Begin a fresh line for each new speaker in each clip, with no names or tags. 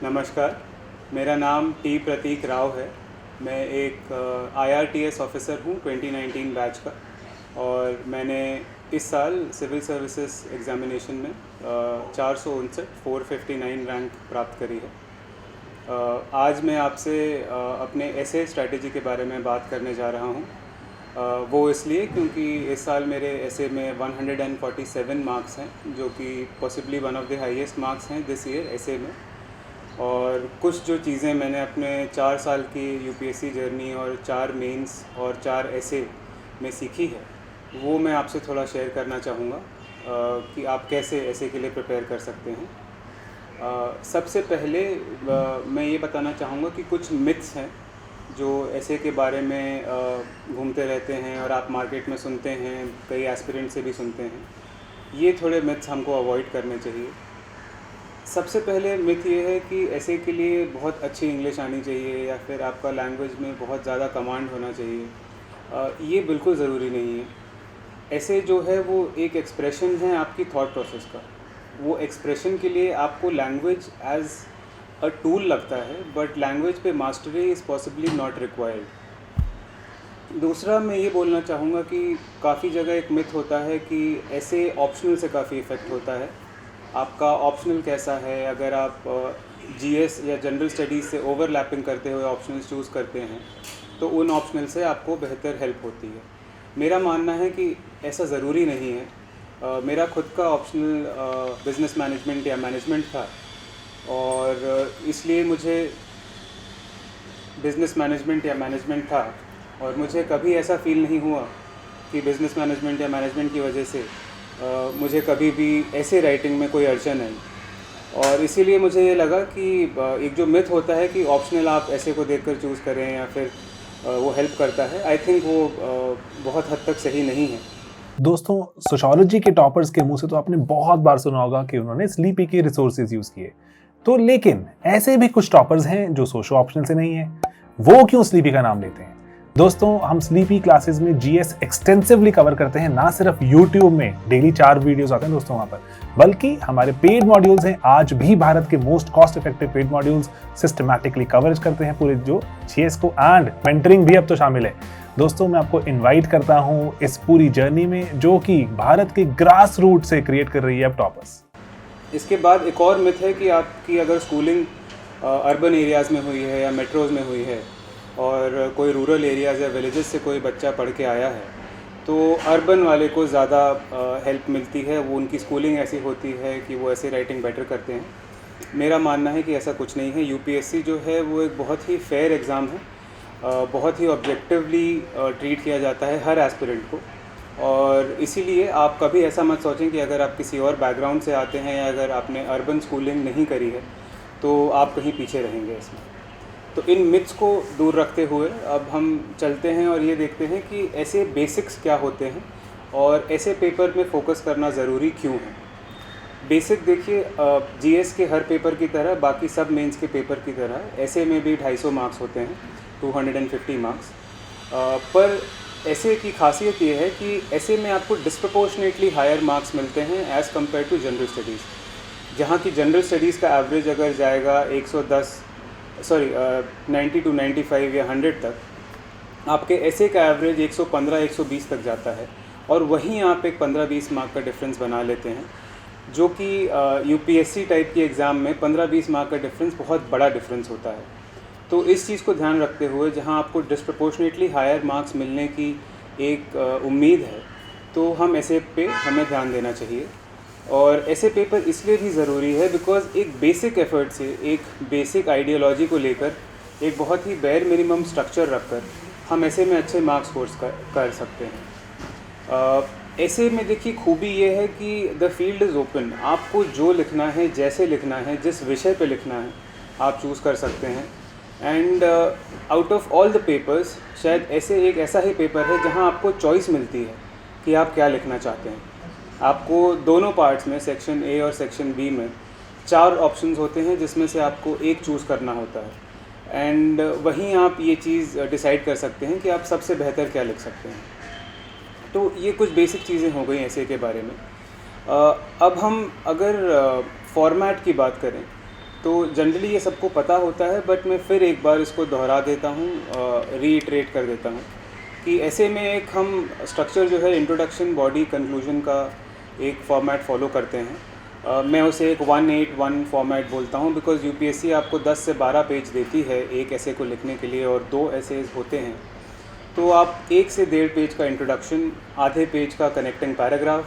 नमस्कार, मेरा नाम टी प्रतीक राव है। मैं एक IRTS ऑफ़िसर हूँ 2019 बैच का, और मैंने इस साल सिविल सर्विसेज एग्ज़ामिनेशन में 459 रैंक प्राप्त करी है। आज मैं आपसे अपने एसे स्ट्रैटेजी के बारे में बात करने जा रहा हूँ। वो इसलिए क्योंकि इस साल मेरे एसे में 147 मार्क्स हैं, जो कि possibly one of the highest marks हैं दिस ईयर एसे में। और कुछ जो चीज़ें मैंने अपने 4 साल की यूपीएससी जर्नी और 4 मेंस और 4 एसे में सीखी है, वो मैं आपसे थोड़ा शेयर करना चाहूँगा कि आप कैसे एसे के लिए प्रिपेयर कर सकते हैं। सबसे पहले मैं ये बताना चाहूँगा कि कुछ मिथ्स हैं जो एसे के बारे में घूमते रहते हैं और आप मार्केट में सुनते हैं, कई एस्पिरेंट से भी सुनते हैं। ये थोड़े मिथ्स हमको अवॉइड करने चाहिए। सबसे पहले मिथ ये है कि एसे के लिए बहुत अच्छी इंग्लिश आनी चाहिए या फिर आपका लैंग्वेज में बहुत ज़्यादा कमांड होना चाहिए। ये बिल्कुल ज़रूरी नहीं है। एसे जो है वो एक एक्सप्रेशन है आपकी थॉट प्रोसेस का। वो एक्सप्रेशन के लिए आपको लैंग्वेज एज अ टूल लगता है, बट लैंग्वेज पे mastery is possibly not required. दूसरा मैं ये बोलना चाहूँगा कि काफ़ी जगह एक मिथ होता है कि एसे ऑप्शनल से काफ़ी इफ़ेक्ट होता है। आपका ऑप्शनल कैसा है, अगर आप जीएस या जनरल स्टडीज़ से ओवरलैपिंग करते हुए ऑप्शनल्स चूज़ करते हैं तो उन ऑप्शनल से आपको बेहतर हेल्प होती है। मेरा मानना है कि ऐसा ज़रूरी नहीं है। मेरा खुद का ऑप्शनल बिज़नेस मैनेजमेंट या मैनेजमेंट था, और इसलिए मुझे बिज़नेस मैनेजमेंट या मैनेजमेंट था, और मुझे कभी ऐसा फ़ील नहीं हुआ कि बिज़नेस मैनेजमेंट या मैनेजमेंट की वजह से मुझे कभी भी ऐसे राइटिंग में कोई अड़चन आई। और इसीलिए मुझे ये लगा कि एक जो मिथ होता है कि ऑप्शनल आप ऐसे को देखकर चूज़ करें या फिर वो हेल्प करता है, आई थिंक वो बहुत हद तक सही नहीं है।
दोस्तों, सोशियोलॉजी के टॉपर्स के मुंह से तो आपने बहुत बार सुना होगा कि उन्होंने स्लीपी के रिसोर्सेज यूज किए। तो लेकिन ऐसे भी कुछ टॉपर्स हैं जो सोशो ऑप्शनल से नहीं है। वो क्यों स्लीपी का नाम लेते हैं? दोस्तों, हम स्लीपी क्लासेस में जीएस एक्सटेंसिवली कवर करते हैं। ना सिर्फ यूट्यूब में डेली 4 वीडियोस आते हैं दोस्तों वहां पर, बल्कि हमारे पेड मॉड्यूल्स हैं। आज भी भारत के most cost effective paid modules systematically coverage करते हैं पूरे जो जीएस को, एंड मेंटरिंग भी अब तो शामिल है। दोस्तों, मैं आपको इनवाइट करता हूं इस पूरी जर्नी में, जो कि भारत के ग्रास रूट से क्रिएट कर रही है अब टॉपर्स।
इसके बाद एक और मिथ है कि आपकी अगर स्कूलिंग अर्बन एरियाज़ में हुई है या मेट्रोज़ में हुई है, और कोई रूरल एरियाज़ या विलेजेस से कोई बच्चा पढ़ के आया है, तो अर्बन वाले को ज़्यादा हेल्प मिलती है, वो उनकी स्कूलिंग ऐसी होती है कि वो ऐसे राइटिंग बेटर करते हैं। मेरा मानना है कि ऐसा कुछ नहीं है। यूपीएससी जो है वो एक बहुत ही फेयर एग्ज़ाम है। बहुत ही ऑब्जेक्टिवली ट्रीट किया जाता है हर एस्पिरेंट को, और इसीलिए आप कभी ऐसा मत सोचें कि अगर आप किसी और बैकग्राउंड से आते हैं या अगर आपने अर्बन स्कूलिंग नहीं करी है तो आप कहीं पीछे रहेंगे इसमें। तो इन मिथ्स को दूर रखते हुए अब हम चलते हैं और ये देखते हैं कि ऐसे बेसिक्स क्या होते हैं और ऐसे पेपर में फ़ोकस करना ज़रूरी क्यों है। बेसिक देखिए, जीएस के हर पेपर की तरह, बाकी सब मेंस के पेपर की तरह ऐसे में भी 250 मार्क्स होते हैं, 250 मार्क्स। पर ऐसे की खासियत ये है कि ऐसे में आपको डिस्प्रपोर्शनेटली हायर मार्क्स मिलते हैं as compare to general studies. जहाँ की जनरल स्टडीज़ का एवरेज अगर जाएगा 90 टू 95 या 100 तक, आपके ऐसे का एवरेज 115-120 तक जाता है, और वहीं आप एक 15-20 मार्क का डिफरेंस बना लेते हैं, जो कि यूपीएससी टाइप की एग्ज़ाम में 15-20 मार्क का डिफरेंस बहुत बड़ा डिफरेंस होता है। तो इस चीज़ को ध्यान रखते हुए, जहां आपको डिस्प्रपोर्शनेटली हायर मार्क्स मिलने की एक उम्मीद है, तो हम ऐसे पे हमें ध्यान देना चाहिए। और ऐसे पेपर इसलिए भी ज़रूरी है बिकॉज़ एक बेसिक एफर्ट से, एक बेसिक आइडियोलॉजी को लेकर, एक बहुत ही बेयर मिनिमम स्ट्रक्चर रखकर हम ऐसे में अच्छे मार्क्स स्कोर्स कर सकते हैं। ऐसे में देखिए खूबी ये है कि द फील्ड इज़ ओपन। आपको जो लिखना है, जैसे लिखना है, जिस विषय पे लिखना है, आप चूज़ कर सकते हैं। And out of all the papers, शायद ऐसे एक ऐसा ही पेपर है जहां आपको चॉइस मिलती है कि आप क्या लिखना चाहते हैं। आपको दोनों पार्ट्स में, सेक्शन ए और सेक्शन बी में 4 ऑप्शंस होते हैं, जिसमें से आपको एक चूज़ करना होता है। एंड वहीं आप ये चीज़ डिसाइड कर सकते हैं कि आप सबसे बेहतर क्या लिख सकते हैं। तो ये कुछ बेसिक चीज़ें हो गई ऐसे के बारे में। अब हम अगर फॉर्मेट की बात करें, तो जनरली ये सबको पता होता है, बट मैं फिर एक बार इसको दोहरा देता हूँ, रीइटरेट कर देता हूँ कि ऐसे में एक हम स्ट्रक्चर जो है इंट्रोडक्शन, बॉडी, कंक्लूजन का एक फॉर्मेट फॉलो करते हैं। मैं उसे एक 181 फॉर्मेट बोलता हूँ, बिकॉज यूपीएससी आपको 10 से 12 पेज देती है एक ऐसे को लिखने के लिए, और 2 ऐसेज होते हैं। तो आप 1 से 1.5 पेज का इंट्रोडक्शन, आधे पेज का कनेक्टिंग पैराग्राफ,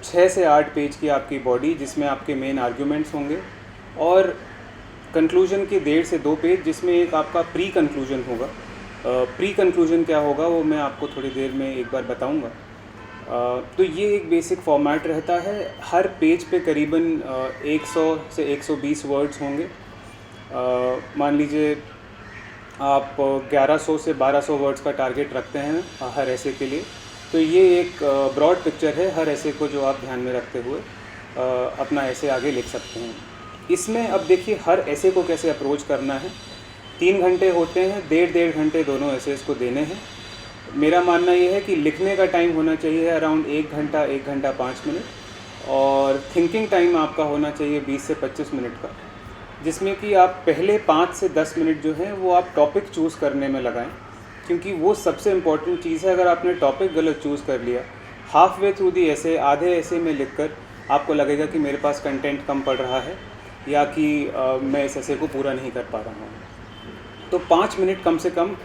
6 से 8 पेज की आपकी बॉडी जिसमें आपके मेन आर्ग्यूमेंट्स होंगे, और कंक्लूजन के 1.5 से 2 पेज जिसमें एक आपका प्री कंक्लूजन होगा। प्री कंक्लूजन क्या होगा वो मैं आपको थोड़ी देर में एक बार बताऊंगा। तो ये एक बेसिक फॉर्मेट रहता है। हर पेज पे करीबन 100 से 120 वर्ड्स होंगे। मान लीजिए आप 1100 से 1200 वर्ड्स का टारगेट रखते हैं हर ऐसे के लिए। तो ये एक ब्रॉड पिक्चर है हर ऐसे को जो आप ध्यान में रखते हुए अपना ऐसे आगे लिख सकते हैं। इसमें अब देखिए हर ऐसे को कैसे अप्रोच करना है। 3 घंटे होते हैं, 1.5 घंटे दोनों ऐसेस को देने हैं। मेरा मानना ये है कि लिखने का टाइम होना चाहिए अराउंड 1 घंटा 1 घंटा 5 मिनट, और थिंकिंग टाइम आपका होना चाहिए 20 से 25 मिनट का, जिसमें कि आप पहले 5 से 10 मिनट जो हैं वो आप टॉपिक चूज़ करने में लगाएं, क्योंकि वो सबसे इम्पॉर्टेंट चीज़ है। अगर आपने टॉपिक गलत चूज़ कर लिया, हाफ वे थ्रू दी ऐसे, आधे ऐसे में लिखकर आपको लगेगा कि मेरे पास कंटेंट कम पड़ रहा है या कि मैं इस ऐसे को पूरा नहीं कर पा रहा हूँ। तो 5 मिनट कम से कम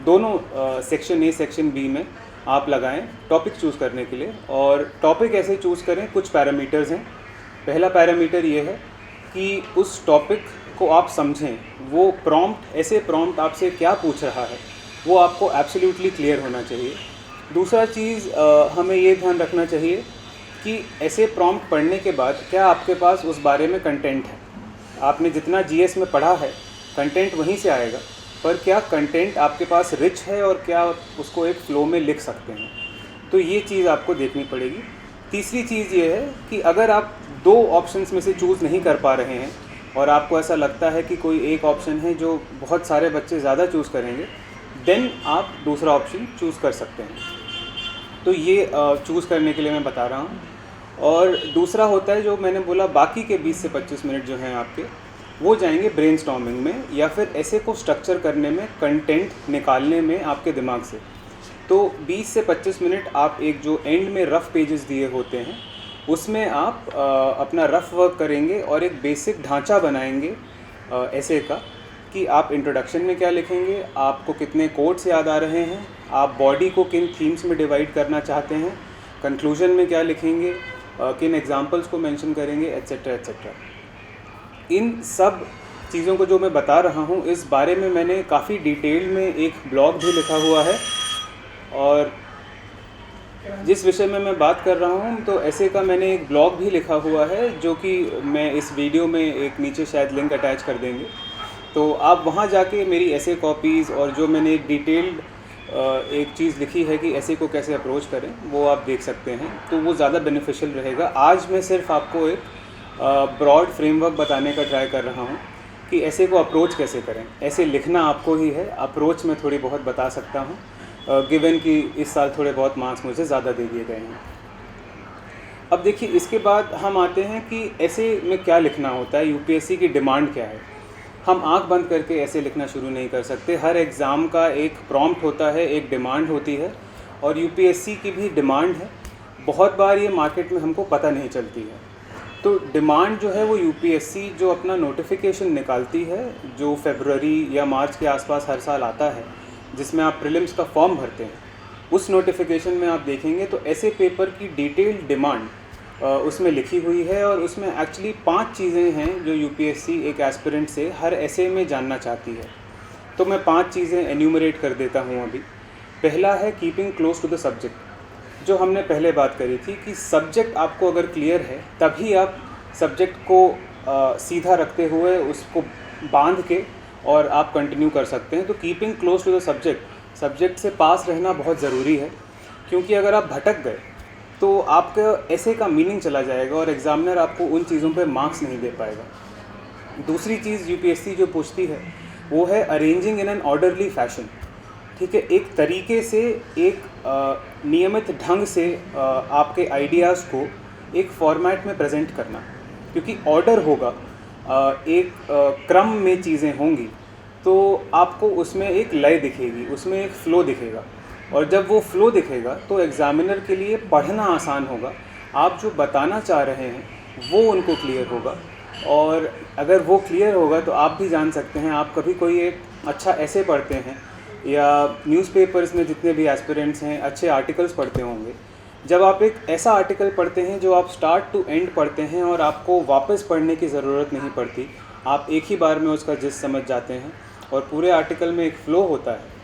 दोनों सेक्शन ए सेक्शन बी में आप लगाएं टॉपिक चूज़ करने के लिए। और टॉपिक ऐसे चूज़ करें, कुछ पैरामीटर्स हैं। पहला पैरामीटर ये है कि उस टॉपिक को आप समझें। वो प्रॉम्प्ट, ऐसे प्रॉम्प्ट आपसे क्या पूछ रहा है वो आपको एब्सोल्युटली क्लियर होना चाहिए। दूसरा चीज़ हमें ये ध्यान रखना चाहिए कि ऐसे प्रॉम्प्ट पढ़ने के बाद क्या आपके पास उस बारे में कंटेंट है। आपने जितना जीएस में पढ़ा है कंटेंट वहीं से आएगा, पर क्या कंटेंट आपके पास रिच है और क्या उसको एक फ़्लो में लिख सकते हैं। तो ये चीज़ आपको देखनी पड़ेगी। तीसरी चीज़ ये है कि अगर आप 2 ऑप्शंस में से चूज़ नहीं कर पा रहे हैं और आपको ऐसा लगता है कि कोई एक ऑप्शन है जो बहुत सारे बच्चे ज़्यादा चूज़ करेंगे, देन आप दूसरा ऑप्शन चूज़ कर सकते हैं। तो ये चूज़ करने के लिए मैं बता रहा हूँ। और दूसरा होता है जो मैंने बोला, बाकी के 20 से 25 मिनट जो हैं आपके, वो जाएंगे ब्रेनस्टॉर्मिंग में या फिर ऐसे को स्ट्रक्चर करने में, कंटेंट निकालने में आपके दिमाग से। तो 20 से 25 मिनट आप एक जो एंड में रफ़ पेजेस दिए होते हैं उसमें आप अपना रफ़ वर्क करेंगे और एक बेसिक ढांचा बनाएंगे ऐसे का, कि आप इंट्रोडक्शन में क्या लिखेंगे, आपको कितने कोट्स याद आ रहे हैं, आप बॉडी को किन थीम्स में डिवाइड करना चाहते हैं, कंक्लूजन में क्या लिखेंगे, किन एग्जांपल्स को मेंशन करेंगे, एट्सेट्रा एट्सेट्रा। इन सब चीज़ों को जो मैं बता रहा हूँ इस बारे में मैंने काफ़ी डिटेल में एक ब्लॉग भी लिखा हुआ है। और जिस विषय में मैं बात कर रहा हूँ तो ऐसे का मैंने एक ब्लॉग भी लिखा हुआ है, जो कि मैं इस वीडियो में एक नीचे शायद लिंक अटैच कर देंगे। तो आप वहाँ जाके मेरी ऐसे कॉपीज़ और जो मैंने एक डिटेल्ड एक चीज़ लिखी है कि ऐसे को कैसे अप्रोच करें, वो आप देख सकते हैं। तो वो ज़्यादा बेनिफिशियल रहेगा। आज मैं सिर्फ आपको एक ब्रॉड फ्रेमवर्क बताने का ट्राई कर रहा हूँ कि ऐसे को अप्रोच कैसे करें। ऐसे लिखना आपको ही है, अप्रोच में थोड़ी बहुत बता सकता हूँ, गिवन कि इस साल थोड़े बहुत मार्क्स मुझे ज़्यादा दे दिए गए हैं। अब देखिए, इसके बाद हम आते हैं कि ऐसे में क्या लिखना होता है, यूपीएससी की डिमांड क्या है। हम आंख बंद करके ऐसे लिखना शुरू नहीं कर सकते। हर एग्ज़ाम का एक प्रॉम्प्ट होता है, एक डिमांड होती है, और यूपीएससी की भी डिमांड है। बहुत बार ये मार्केट में हमको पता नहीं चलती है। तो डिमांड जो है वो यूपीएससी जो अपना नोटिफिकेशन निकालती है, जो फरवरी या मार्च के आसपास हर साल आता है, जिसमें आप प्रीलिम्स का फॉर्म भरते हैं, उस नोटिफिकेशन में आप देखेंगे तो ऐसे पेपर की डिटेल्ड डिमांड उसमें लिखी हुई है। और उसमें एक्चुअली 5 चीज़ें हैं जो यूपीएससी एक एस्पिरेंट से हर ऐसे में जानना चाहती है। तो मैं 5 चीज़ें एन्यूमरेट कर देता हूँ अभी। पहला है keeping close to the subject. जो हमने पहले बात करी थी कि सब्जेक्ट आपको अगर क्लियर है तभी आप सब्जेक्ट को सीधा रखते हुए उसको बांध के और आप कंटिन्यू कर सकते हैं। तो keeping close to the subject से पास रहना बहुत ज़रूरी है, क्योंकि अगर आप भटक गए तो आपका ऐसे का मीनिंग चला जाएगा और एग्ज़ामिनर आपको उन चीज़ों पे मार्क्स नहीं दे पाएगा। दूसरी चीज़ यूपीएससी जो पूछती है वो है arranging in an orderly fashion. ठीक है, एक तरीके से, एक नियमित ढंग से आपके आइडियाज़ को एक फॉर्मेट में प्रेजेंट करना, क्योंकि ऑर्डर होगा। एक क्रम में चीज़ें होंगी तो आपको उसमें एक लय दिखेगी, उसमें एक फ़्लो दिखेगा, और जब वो फ़्लो दिखेगा तो एग्ज़ामिनर के लिए पढ़ना आसान होगा। आप जो बताना चाह रहे हैं वो उनको क्लियर होगा, और अगर वो क्लियर होगा तो आप भी जान सकते हैं, आप कभी कोई एक अच्छा ऐसे पढ़ते हैं या न्यूज़पेपर्स में जितने भी एस्पिरेंट्स हैं अच्छे आर्टिकल्स पढ़ते होंगे, जब आप एक ऐसा आर्टिकल पढ़ते हैं जो आप स्टार्ट टू एंड पढ़ते हैं और आपको वापस पढ़ने की ज़रूरत नहीं पड़ती, आप एक ही बार में उसका जिस समझ जाते हैं और पूरे आर्टिकल में एक फ़्लो होता है,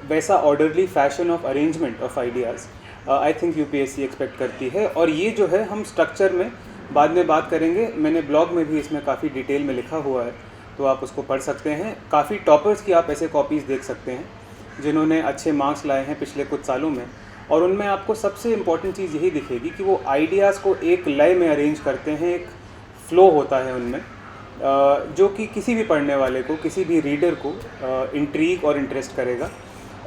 वैसा orderly fashion of arrangement of ideas I think UPSC expect करती है। और ये जो है हम स्ट्रक्चर में बाद में बात करेंगे, मैंने ब्लॉग में भी इसमें काफ़ी डिटेल में लिखा हुआ है, तो आप उसको पढ़ सकते हैं। काफ़ी टॉपर्स की आप ऐसे कॉपीज़ देख सकते हैं जिन्होंने अच्छे मार्क्स लाए हैं पिछले कुछ सालों में, और उनमें आपको सबसे इम्पॉर्टेंट चीज़ यही दिखेगी कि वो आइडियाज़ को एक लय में अरेंज करते हैं, एक फ़्लो होता है उनमें, जो कि किसी भी पढ़ने वाले को, किसी भी रीडर को इंट्रीग और इंटरेस्ट करेगा,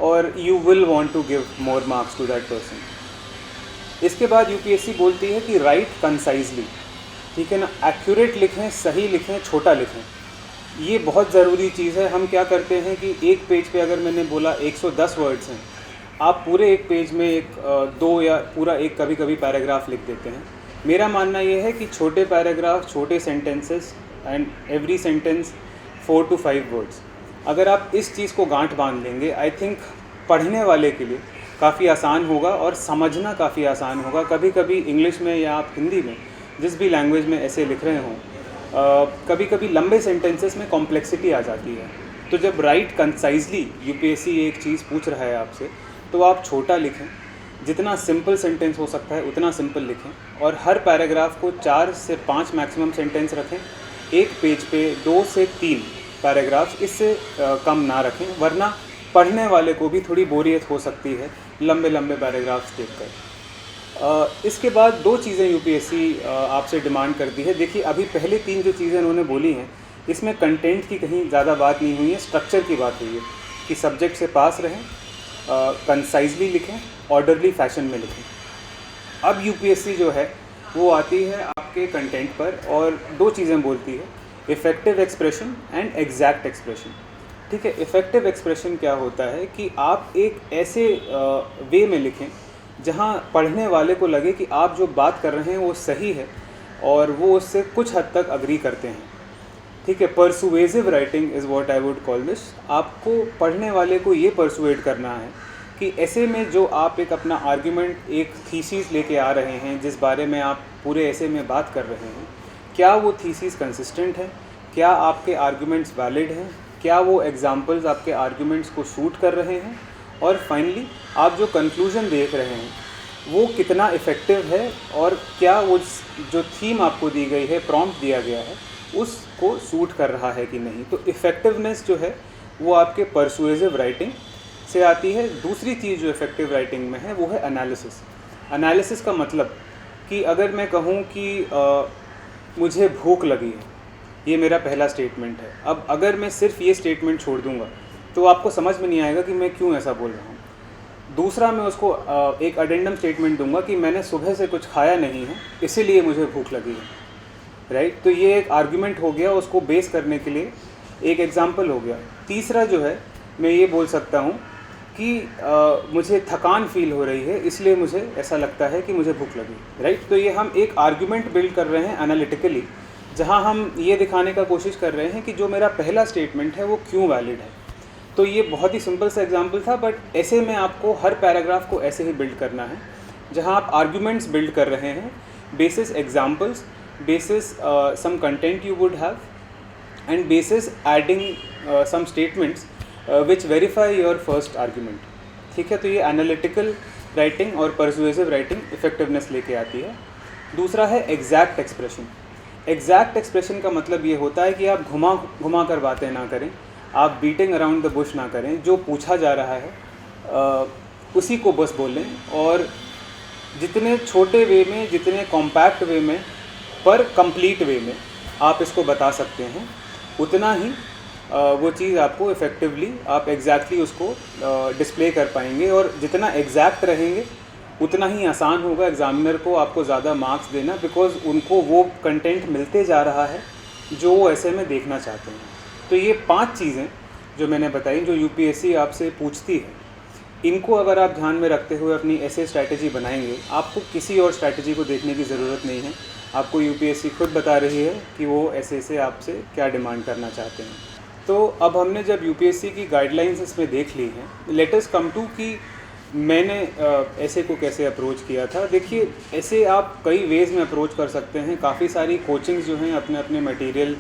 और you will want to give more marks to that person. इसके बाद यूपीएससी बोलती है कि राइट कंसाइजली, ठीक है ना, एक्यूरेट लिखें, सही लिखें, छोटा लिखें। ये बहुत ज़रूरी चीज़ है। हम क्या करते हैं कि एक पेज पे अगर मैंने बोला 110 वर्ड्स हैं, आप पूरे एक पेज में एक दो या पूरा एक कभी कभी पैराग्राफ लिख देते हैं। मेरा मानना ये है कि छोटे पैराग्राफ, छोटे sentences and every sentence 4 to 5 words, अगर आप इस चीज़ को गांठ बांध लेंगे, आई थिंक पढ़ने वाले के लिए काफ़ी आसान होगा और समझना काफ़ी आसान होगा। कभी कभी इंग्लिश में या आप हिंदी में जिस भी लैंग्वेज में ऐसे लिख रहे हों, कभी कभी लंबे सेंटेंसेस में कॉम्प्लेक्सिटी आ जाती है। तो जब राइट कंसाइजली यूपीएससी एक चीज़ पूछ रहा है आपसे, तो आप छोटा लिखें, जितना सिंपल सेंटेंस हो सकता है उतना सिंपल लिखें, और हर पैराग्राफ को 4 से 5 मैक्सिमम सेंटेंस रखें। एक पेज पे 2 से 3 पैराग्राफ्स, इससे कम ना रखें, वरना पढ़ने वाले को भी थोड़ी बोरियत हो सकती है लंबे लंबे पैराग्राफ्स देखकर। इसके बाद 2 चीज़ें यूपीएससी आपसे डिमांड करती है। देखिए, अभी पहले 3 जो चीज़ें उन्होंने बोली हैं, इसमें कंटेंट की कहीं ज़्यादा बात नहीं हुई है, स्ट्रक्चर की बात हुई है कि सब्जेक्ट से पास रहें, कंसाइजली लिखें, ऑर्डरली फैशन में लिखें। अब यूपीएससी जो है वो आती है आपके कंटेंट पर और 2 चीज़ें बोलती है, effective expression and exact expression. ठीक है, इफ़ेक्टिव एक्सप्रेशन क्या होता है कि आप एक ऐसे वे में लिखें जहां पढ़ने वाले को लगे कि आप जो बात कर रहे हैं वो सही है और वो उससे कुछ हद तक अग्री करते हैं। ठीक है, persuasive writing is what I would call this. आपको पढ़ने वाले को ये परसुएट करना है कि ऐसे में जो आप एक अपना आर्ग्यूमेंट, एक थीसिस लेके आ रहे हैं, जिस बारे में आप पूरे ऐसे में बात कर रहे हैं, क्या वो थीसिस कंसिस्टेंट है, क्या आपके आर्ग्यूमेंट्स वैलिड हैं, क्या वो एग्जांपल्स आपके आर्ग्यूमेंट्स को शूट कर रहे हैं, और फाइनली आप जो कंक्लूजन देख रहे हैं वो कितना इफ़ेक्टिव है, और क्या वो जो थीम आपको दी गई है, प्रॉम्प्ट दिया गया है, उसको सूट कर रहा है कि नहीं। तो इफ़ेक्टिवनेस जो है वो आपके परसुएसिव राइटिंग से आती है। दूसरी चीज़ जो इफ़ेक्टिव राइटिंग में है वो है एनालिसिस। एनालिसिस का मतलब कि अगर मैं कहूँ कि मुझे भूख लगी है, ये मेरा पहला स्टेटमेंट है। अब अगर मैं सिर्फ ये स्टेटमेंट छोड़ दूंगा तो आपको समझ में नहीं आएगा कि मैं क्यों ऐसा बोल रहा हूँ। दूसरा, मैं उसको एक अडेंडम स्टेटमेंट दूंगा कि मैंने सुबह से कुछ खाया नहीं है, इसीलिए मुझे भूख लगी है। राइट, तो ये एक आर्ग्यूमेंट हो गया, उसको बेस करने के लिए एक एग्जांपल हो गया। तीसरा जो है, मैं ये बोल सकता हूँ कि मुझे थकान फील हो रही है, इसलिए मुझे ऐसा लगता है कि मुझे भूख लगी। राइट, तो ये हम एक आर्ग्यूमेंट बिल्ड कर रहे हैं एनालिटिकली, जहाँ हम ये दिखाने का कोशिश कर रहे हैं कि जो मेरा पहला स्टेटमेंट है वो क्यों वैलिड है। तो ये बहुत ही सिंपल सा एग्जांपल था, बट ऐसे में आपको हर पैराग्राफ को ऐसे ही बिल्ड करना है, जहाँ आप आर्ग्यूमेंट्स बिल्ड कर रहे हैं basis examples, basis some content you would have, and basis adding some statements which verify your first argument. ठीक है, तो ये एनालिटिकल राइटिंग और परसुएसिव राइटिंग इफेक्टिवनेस लेके आती है। दूसरा है एग्जैक्ट एक्सप्रेशन। एग्जैक्ट एक्सप्रेशन का मतलब ये होता है कि आप घुमा कर बातें ना करें, आप बीटिंग अराउंड द बुश ना करें, जो पूछा जा रहा है उसी को बस बोलें, और जितने छोटे वे में, जितने कॉम्पैक्ट वे में, पर कंप्लीट वे में आप इसको बता सकते हैं, उतना ही वो चीज़ आपको इफ़ेक्टिवली, आप एग्जैक्टली उसको डिस्प्ले कर पाएंगे। और जितना एग्जैक्ट रहेंगे उतना ही आसान होगा एग्ज़ामिनर को आपको ज़्यादा मार्क्स देना, बिकॉज़ उनको वो कंटेंट मिलते जा रहा है जो वो ऐसे में देखना चाहते हैं। तो ये 5 चीज़ें जो मैंने बताई, जो यूपीएससी आपसे पूछती है, इनको अगर आप ध्यान में रखते हुए अपनी ऐसे स्ट्रैटेजी बनाएंगे, आपको किसी और स्ट्रैटेजी को देखने की ज़रूरत नहीं है। आपको यूपीएससी खुद बता रही है कि वो ऐसे से आपसे क्या डिमांड करना चाहते हैं। तो अब हमने जब यूपीएससी की गाइडलाइंस इसमें देख ली हैं, लेट अस कम टू कि मैंने ऐसे को कैसे अप्रोच किया था। देखिए, ऐसे आप कई वेज़ में अप्रोच कर सकते हैं। काफ़ी सारी कोचिंग्स जो हैं अपने अपने मटेरियल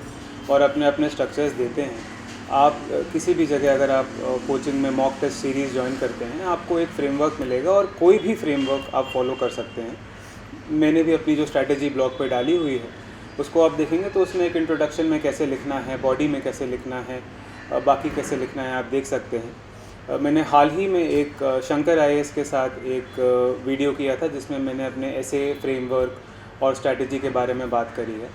और अपने अपने स्ट्रक्चर्स देते हैं। आप किसी भी जगह अगर आप कोचिंग में मॉक टेस्ट सीरीज़ ज्वाइन करते हैं, आपको एक फ्रेमवर्क मिलेगा और कोई भी फ्रेमवर्क आप फॉलो कर सकते हैं। मैंने भी अपनी जो स्ट्रैटेजी ब्लॉग पे डाली हुई है, उसको आप देखेंगे तो उसमें एक इंट्रोडक्शन में कैसे लिखना है, बॉडी में कैसे लिखना है, बाकी कैसे लिखना है, आप देख सकते हैं। मैंने हाल ही में एक शंकर आईएएस के साथ एक वीडियो किया था जिसमें मैंने अपने ऐसे फ्रेमवर्क और स्ट्रैटेजी के बारे में बात करी है।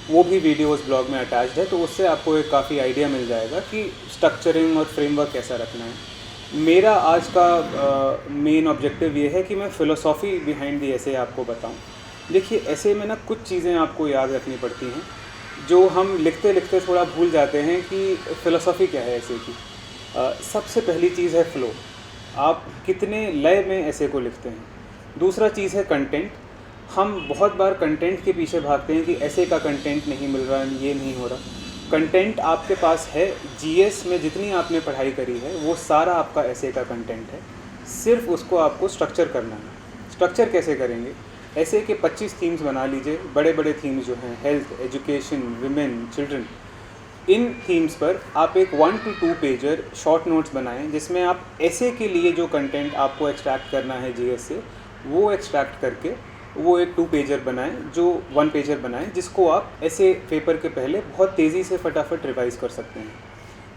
वो भी वीडियो उस ब्लॉग में अटैच्ड है, तो उससे आपको एक काफ़ी आइडिया मिल जाएगा कि स्ट्रक्चरिंग और फ्रेमवर्क कैसा रखना है। मेरा आज का मेन ऑब्जेक्टिव ये है कि मैं फ़िलोसॉफ़ी बिहाइंड दी ऐसे आपको बताऊं। देखिए, ऐसे में ना कुछ चीज़ें आपको याद रखनी पड़ती हैं जो हम लिखते लिखते थोड़ा भूल जाते हैं कि फ़िलोसॉफ़ी क्या है ऐसे की। सबसे पहली चीज़ है फ़्लो, आप कितने लय में ऐसे को लिखते हैं। दूसरा चीज़ है कंटेंट। हम बहुत बार कंटेंट के पीछे भागते हैं कि ऐसे का कंटेंट नहीं मिल रहा, ये नहीं हो रहा। कंटेंट आपके पास है, जीएस में जितनी आपने पढ़ाई करी है वो सारा आपका ऐसे का कंटेंट है, सिर्फ उसको आपको स्ट्रक्चर करना है। स्ट्रक्चर कैसे करेंगे? ऐसे के 25 थीम्स बना लीजिए, बड़े बड़े थीम्स जो हैं, हेल्थ, एजुकेशन, विमेन, चिल्ड्रन। इन थीम्स पर आप एक 1 to 2 पेजर शॉर्ट नोट्स बनाएं जिसमें आप ऐसे के लिए जो कंटेंट आपको एक्सट्रैक्ट करना है जीएस से, वो एक्सट्रैक्ट करके वो एक 2 पेजर बनाएं, जो 1 पेजर बनाएं, जिसको आप ऐसे पेपर के पहले बहुत तेज़ी से फटाफट रिवाइज़ कर सकते हैं।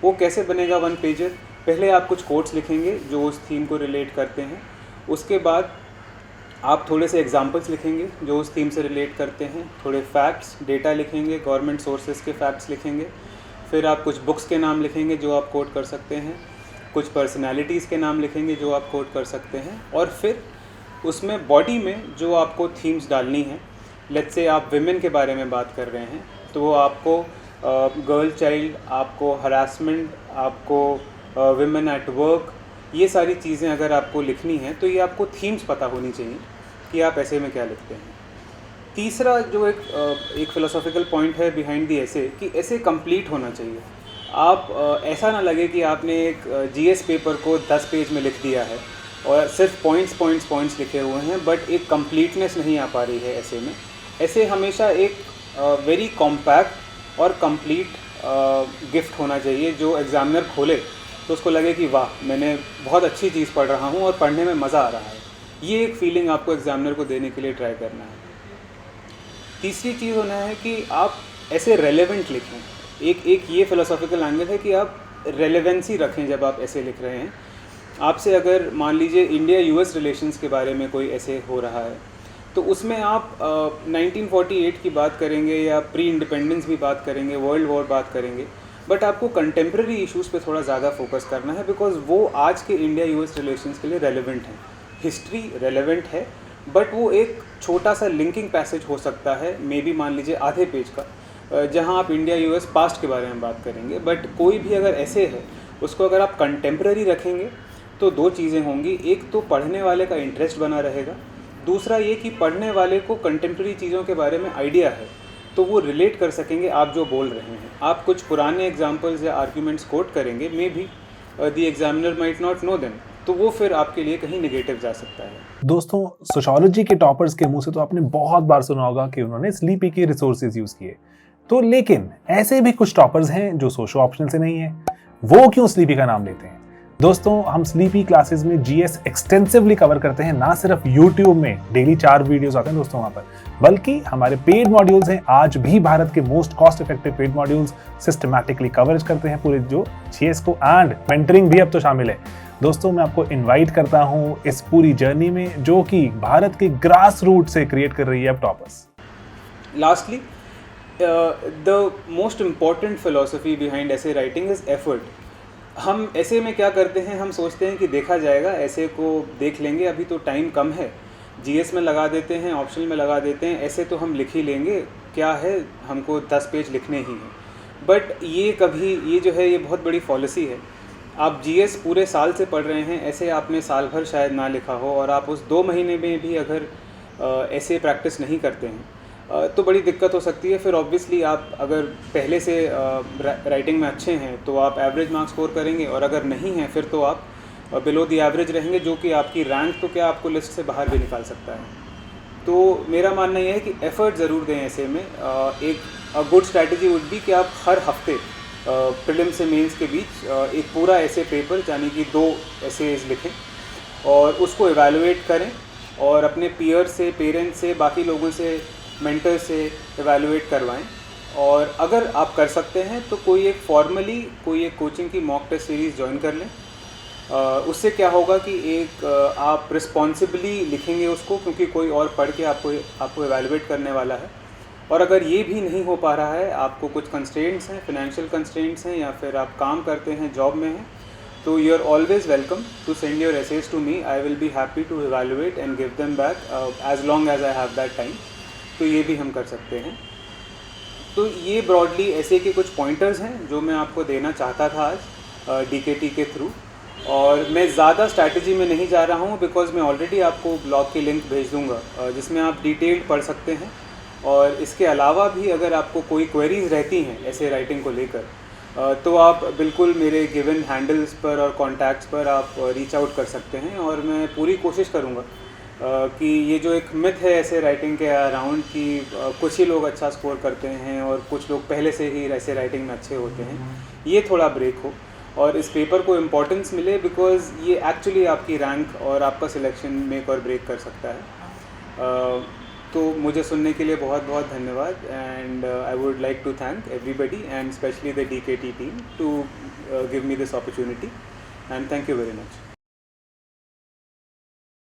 वो कैसे बनेगा 1 पेजर? पहले आप कुछ कोट्स लिखेंगे जो उस थीम को रिलेट करते हैं। उसके बाद आप थोड़े से एग्जाम्पल्स लिखेंगे जो उस थीम से रिलेट करते हैं। थोड़े फैक्ट्स, डेटा लिखेंगे, गवर्नमेंट सोर्सेज के फैक्ट्स लिखेंगे। फिर आप कुछ बुक्स के नाम लिखेंगे जो आप कोट कर सकते हैं। कुछ पर्सनालिटीज़ के नाम लिखेंगे जो आप कोट कर सकते हैं। और फिर उसमें बॉडी में जो आपको थीम्स डालनी है, लेट्स से आप विमेन के बारे में बात कर रहे हैं, तो वो आपको गर्ल चाइल्ड, आपको हरासमेंट, आपको विमेन एट वर्क, ये सारी चीज़ें अगर आपको लिखनी है तो ये आपको थीम्स पता होनी चाहिए कि आप ऐसे में क्या लिखते हैं। तीसरा जो एक फ़िलोसॉफिकल पॉइंट है बिहाइंड दी ऐसे, कि ऐसे कंप्लीट होना चाहिए। आप ऐसा ना लगे कि आपने एक जीएस पेपर को 10 पेज में लिख दिया है और सिर्फ पॉइंट्स लिखे हुए हैं, बट एक कंप्लीटनेस नहीं आ पा रही है ऐसे में। ऐसे हमेशा एक वेरी कॉम्पैक्ट और कंप्लीट गिफ्ट होना चाहिए, जो एग्ज़ामिनर खोले तो उसको लगे कि वाह, मैंने बहुत अच्छी चीज़ पढ़ रहा हूँ और पढ़ने में मज़ा आ रहा है। ये एक फीलिंग आपको एग्ज़ामिनर को देने के लिए ट्राई करना है। तीसरी चीज़ होना है कि आप ऐसे रेलेवेंट लिखें। एक ये फ़िलोसॉफिकल एंगल है कि आप रेलेवेंसी रखें जब आप ऐसे लिख रहे हैं। आपसे अगर मान लीजिए इंडिया यूएस रिलेशंस के बारे में कोई ऐसे हो रहा है, तो उसमें आप 1948 की बात करेंगे या प्री इंडिपेंडेंस भी बात करेंगे, वर्ल्ड वॉर बात करेंगे, बट आपको कंटेम्प्रेरी इश्यूज़ पे थोड़ा ज़्यादा फोकस करना है, बिकॉज वो आज के इंडिया यूएस रिलेशंस के लिए रेलेवेंट हैं। हिस्ट्री रेलेवेंट है, बट वो एक छोटा सा लिंकिंग पैसेज हो सकता है, मे बी मान लीजिए आधे पेज का, जहां आप इंडिया यूएस पास्ट के बारे में बात करेंगे। बट कोई भी अगर ऐसे है, उसको अगर आप कंटेम्प्रेरी रखेंगे तो 2 चीज़ें होंगी। एक तो पढ़ने वाले का इंटरेस्ट बना रहेगा, दूसरा ये कि पढ़ने वाले को कंटेम्प्रेरी चीज़ों के बारे में आइडिया है, तो वो रिलेट कर सकेंगे आप जो बोल रहे हैं। आप कुछ पुराने एग्जाम्पल्स या आर्ग्यूमेंट्स कोट करेंगे, may be the examiner might not know them, तो वो फिर आपके लिए कहीं नेगेटिव जा सकता है।
दोस्तों, सोशियोलॉजी के टॉपर्स के मुंह से तो आपने बहुत बार सुना होगा कि उन्होंने स्लीपी के रिसोर्सेज यूज किए, तो लेकिन ऐसे भी कुछ टॉपर्स हैं जो सोशो ऑप्शनल से नहीं है। वो क्यों स्लीपी का नाम लेते हैं? दोस्तों, हम स्लीपी क्लासेस में जीएस एक्सटेंसिवली कवर करते हैं। ना सिर्फ यूट्यूब में डेली 4 वीडियोस आते हैं दोस्तों वहां पर, बल्कि हमारे पेड मॉड्यूल्स हैं। आज भी भारत के most cost effective paid modules systematically coverage करते हैं पूरे जो जीएस को, एंड मेंटरिंग भी अब तो शामिल है। दोस्तों, मैं आपको इनवाइट करता हूं इस पूरी जर्नी में, जो कि भारत के ग्रास रूट से क्रिएट कर रही है अब toppers.
Lastly, the most important philosophy behind ऐसे राइटिंग इज एफर्ट। हम ऐसे में क्या करते हैं, हम सोचते हैं कि देखा जाएगा, ऐसे को देख लेंगे, अभी तो टाइम कम है, जीएस में लगा देते हैं, ऑप्शनल में लगा देते हैं, ऐसे तो हम लिख ही लेंगे, क्या है, हमको 10 पेज लिखने ही हैं। बट ये जो है ये बहुत बड़ी पॉलिसी है। आप जीएस पूरे साल से पढ़ रहे हैं, ऐसे आपने साल भर शायद ना लिखा हो, और आप उस 2 महीने में भी अगर ऐसे प्रैक्टिस नहीं करते हैं तो बड़ी दिक्कत हो सकती है। फिर ऑब्वियसली आप अगर पहले से राइटिंग में अच्छे हैं तो आप एवरेज मार्क्स स्कोर करेंगे, और अगर नहीं हैं फिर तो आप बिलो द एवरेज रहेंगे, जो कि आपकी रैंक तो क्या आपको लिस्ट से बाहर भी निकाल सकता है। तो मेरा मानना यह है कि एफ़र्ट ज़रूर दें ऐसे में। एक गुड स्ट्रैटेजी वुड बी कि आप हर हफ्ते प्रीलिम से मेंस के बीच एक पूरा ऐसे पेपर यानी कि 2 एसेज लिखें और उसको इवैल्यूएट करें, और अपने पीयर से, पेरेंट्स से, बाकी लोगों से, मेंटर से इवैल्यूएट करवाएं। और अगर आप कर सकते हैं तो कोई एक कोचिंग की मॉक टेस्ट सीरीज़ ज्वाइन कर लें। उससे क्या होगा कि एक आप रिस्पॉन्सिबली लिखेंगे उसको, क्योंकि कोई और पढ़ के आपको इवैल्यूएट करने वाला है। और अगर ये भी नहीं हो पा रहा है, आपको कुछ कंस्ट्रेंट्स हैं, फाइनेंशियल कंस्ट्रेंट्स हैं, या फिर आप काम करते हैं, जॉब में हैं, तो you are always welcome to send your essays to me. I will be happy to evaluate and give them back as long as I have that time. तो ये भी हम कर सकते हैं। तो ये ब्रॉडली ऐसे के कुछ पॉइंटर्स हैं जो मैं आपको देना चाहता था आज DKT के थ्रू। और मैं ज़्यादा स्ट्रैटेजी में नहीं जा रहा हूँ, बिकॉज़ मैं ऑलरेडी आपको ब्लॉग की लिंक भेज दूँगा जिसमें आप डिटेल्ड पढ़ सकते हैं। और इसके अलावा भी अगर आपको कोई क्वेरीज़ रहती हैं ऐसे राइटिंग को लेकर तो आप बिल्कुल मेरे गिवन हैंडल्स पर और कॉन्टैक्ट्स पर आप रीच आउट कर सकते हैं। और मैं पूरी कोशिश करूँगा कि ये जो एक मिथ है ऐसे राइटिंग के अराउंड कि कुछ ही लोग अच्छा स्कोर करते हैं और कुछ लोग पहले से ही ऐसे राइटिंग में अच्छे होते हैं, ये थोड़ा ब्रेक हो और इस पेपर को इम्पोर्टेंस मिले, बिकॉज़ ये एक्चुअली आपकी रैंक और आपका सिलेक्शन मेक और ब्रेक कर सकता है। तो मुझे सुनने के लिए बहुत बहुत धन्यवाद, and I would like to thank everybody and specially the DKT team to give me this opportunity, and thank you very much.